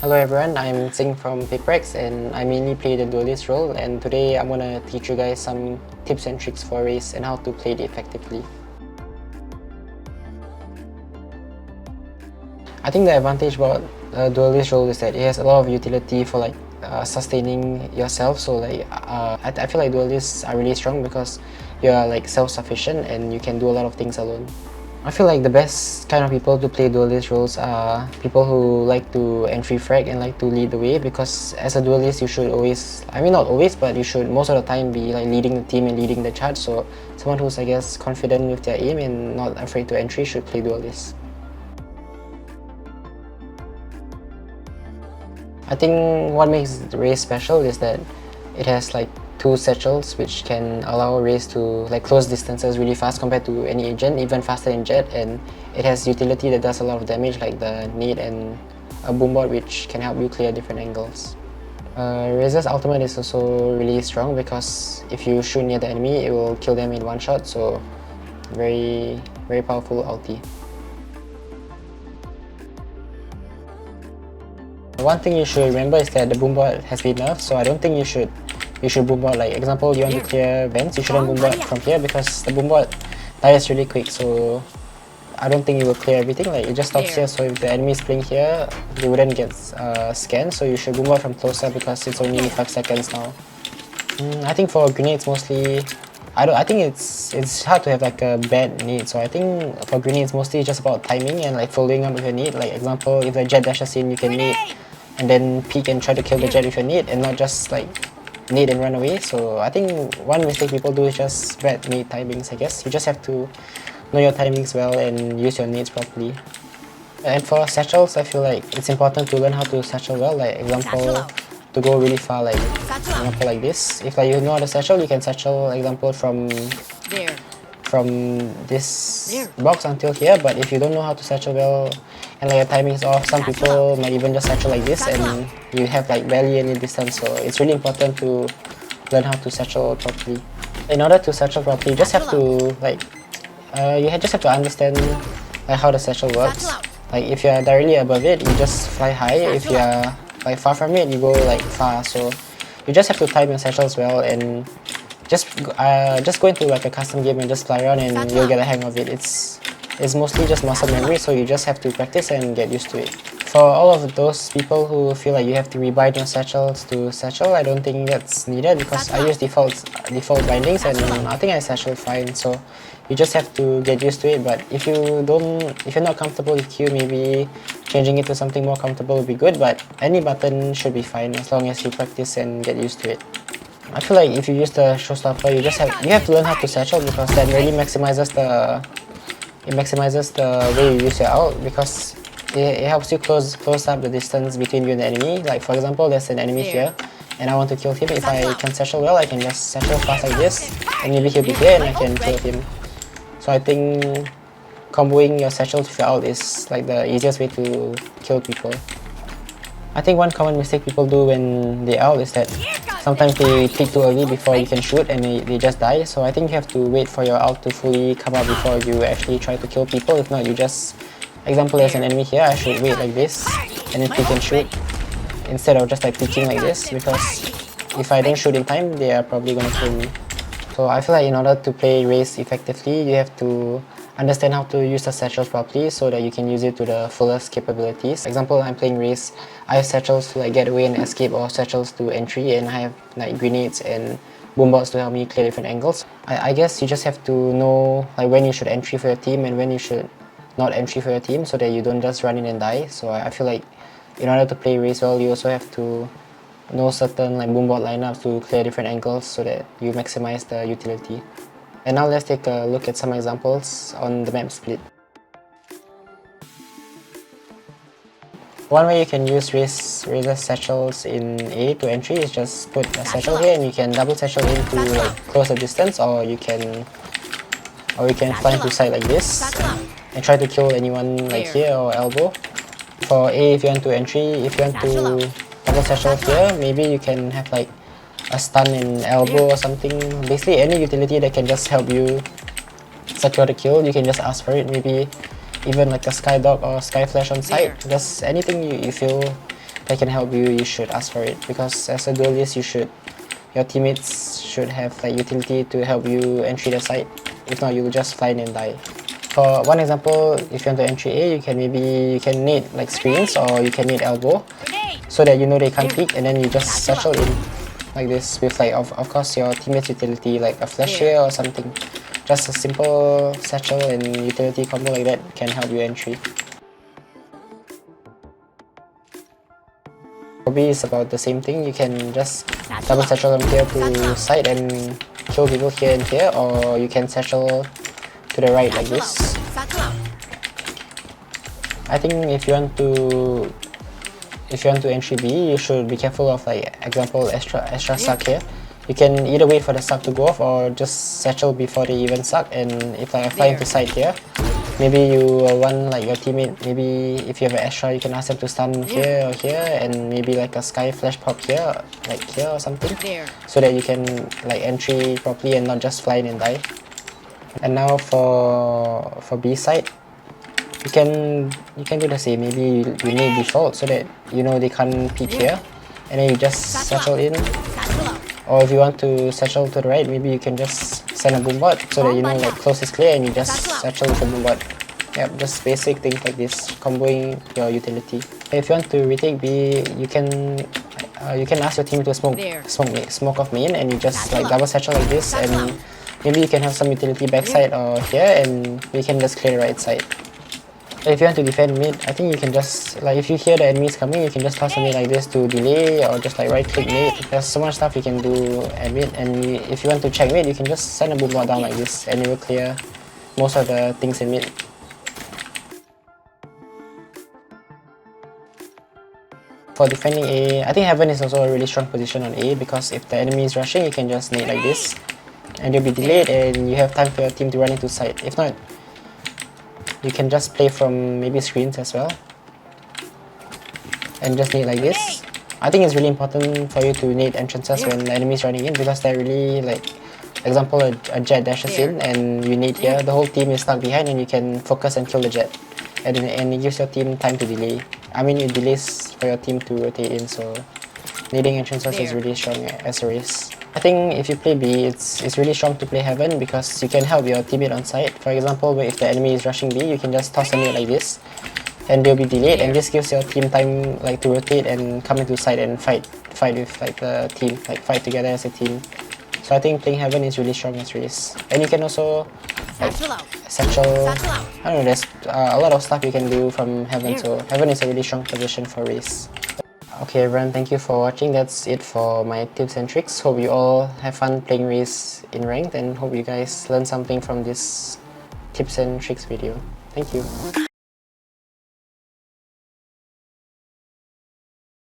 Hello everyone, I'm Jinggg from PRX and I mainly play the duelist role, and today I'm gonna teach you guys some tips and tricks for Raze and how to play it effectively. I think the advantage about duelist role is that it has a lot of utility for sustaining yourself. So I feel like duelists are really strong because you are self-sufficient and you can do a lot of things alone. I feel like the best kind of people to play duelist roles are people who like to entry frag and like to lead the way, because as a duelist you should always, I mean not always, but you should most of the time be leading the team and leading the charge. So someone who's confident with their aim and not afraid to entry should play duelist. I think what makes Raze special is that it has two satchels which can allow Raze to close distances really fast compared to any agent, even faster than Jet, and it has utility that does a lot of damage like the nade and a boombot which can help you clear different angles. Raze's ultimate is also really strong because if you shoot near the enemy it will kill them in one shot, so very powerful ulti. One thing you should remember is that the boombot has been nerfed, so I don't think you should boombot. Example, you want to clear vents, you shouldn't boombot from here because the boombot dies really quick, so I don't think you will clear everything. It just stops here, so if the enemy is playing here, they wouldn't get scanned, so you should boombot from closer because it's only 5 seconds now. I think for grenades mostly, I think it's hard to have a bad nade, so I think for grenades mostly it's just about timing and following up with your nade. Example, if the jet dashes in, you can nade and then peek and try to kill the jet with your nade and not just nade and run away. So I think one mistake people do is just bad nade timings, I guess. You just have to know your timings well and use your nades properly. And for satchels, I feel it's important to learn how to satchel well. Example, to go really far, example like this. If you know how to satchel, you can satchel, example, from this box until here. But if you don't know how to satchel well and your timing is off, some people might even just satchel like this and you have barely any distance. So it's really important to learn how to satchel properly. In order to satchel properly, you just have to just have to understand how the satchel works. If you are directly above it, you just fly high. If you are far from it, you go far. So you just have to time your satchels well and just go into a custom game and just fly around and you'll get a hang of it. It's mostly just muscle memory, so you just have to practice and get used to it. For all of those people who feel you have to rebind your satchels to satchel, I don't think that's needed because I use default bindings and I think I satchel fine. So you just have to get used to it. But if you're not comfortable with Q, maybe changing it to something more comfortable would be good. But any button should be fine as long as you practice and get used to it. I feel if you use the Showstopper, you have to learn how to satchel because that really maximizes the way you use your ult, because it helps you close up the distance between you and the enemy. For example, there's an enemy here and I want to kill him. If I can satchel well, I can just satchel fast like this and maybe he'll be here and I can kill him. So I think comboing your satchels with your ult is the easiest way to kill people. I think one common mistake people do when they ult is that sometimes they peek too early before you can shoot and they just die. So I think you have to wait for your ult to fully come out before you actually try to kill people. If not, you just, example, there's an enemy here, I should wait like this and then peek and shoot instead of just peeking like this, because if I don't shoot in time, they are probably gonna kill me. So I feel in order to play Raze effectively, you have to understand how to use the satchels properly so that you can use it to the fullest capabilities. Example, I'm playing Raze, I have satchels to get away and escape, or satchels to entry, and I have grenades and boombots to help me clear different angles. I guess you just have to know when you should entry for your team and when you should not entry for your team, so that you don't just run in and die. So I feel in order to play Raze well, you also have to know certain boombot lineups to clear different angles so that you maximize the utility. And now let's take a look at some examples on the map split. One way you can use Raze's satchels in A to entry is just put a satchel here and you can double satchel in to close the distance, or you can fly into side like this and try to kill anyone here or elbow. For A, if you want to entry, if you want to double satchel here, maybe you can have a stun in elbow or something. Basically any utility that can just help you secure the kill, you can just ask for it. Maybe even a Skydog or Skyflash on site. Just anything you feel that can help you, you should ask for it, because as a duelist your teammates should have like utility to help you entry the site. If not, you'll just fly in and die. For one example, if you want to entry A, you can nade like screens, or you can nade elbow, so that you know they can't peek, and then you just satchel in like this with like of course your teammate's utility, like a flash here or something. Just a simple satchel and utility combo like that can help you entry. Probably is about the same thing. You can just double satchel from here to side and kill people here and here, or you can satchel to the right like this. I think if you want to entry B, you should be careful of like example extra suck here. You can either wait for the suck to go off or just satchel before they even suck, and if like I fly into side here, maybe you want like your teammate, maybe if you have an extra, you can ask them to stun here or here, and maybe like a sky flash pop here, like here or something, so that you can like entry properly and not just fly in and die. And now for B side, you can do the same. Maybe you nade default so that you know they can't peek here, and then you just satchel in. Or if you want to satchel to the right, maybe you can just send a boom bot so that you know like close is clear and you just satchel with a boom bot. Yep, just basic things like this, comboing your utility. If you want to retake B, you can ask your team to smoke off main, and you just like double satchel like this, and maybe you can have some utility backside or here, and we can just clear the right side. If you want to defend mid, I think you can just, like if you hear the enemies coming, you can just toss a nade like this to delay, or just like right click mid. There's so much stuff you can do at mid, and if you want to check mid, you can just send a boom bot down like this, and it will clear most of the things in mid. For defending A, I think Heaven is also a really strong position on A, because if the enemy is rushing, you can just nade like this, and you'll be delayed, and you have time for your team to run into side. If not, you can just play from maybe screens as well, and just nade like this. I think it's really important for you to nade entrances when the enemy is running in, because they're really like, example a jet dashes in and you nade here, the whole team is stuck behind and you can focus and kill the jet, and it gives your team time to delay. I mean, it delays for your team to rotate in, so nading entrances is really strong as a Raze. I think if you play B, it's really strong to play Heaven, because you can help your teammate on site. For example, if the enemy is rushing B, you can just toss a nade like this, and they'll be delayed, and this gives your team time like to rotate and come into site and fight with like the team, like fight together as a team. So I think playing Heaven is really strong as Raze. And you can also like satchel. I don't know, there's a lot of stuff you can do from Heaven, so Heaven is a really strong position for Raze. Okay everyone, thank you for watching. That's it for my tips and tricks. Hope you all have fun playing Raze in ranked, and hope you guys learn something from this tips and tricks video. Thank you.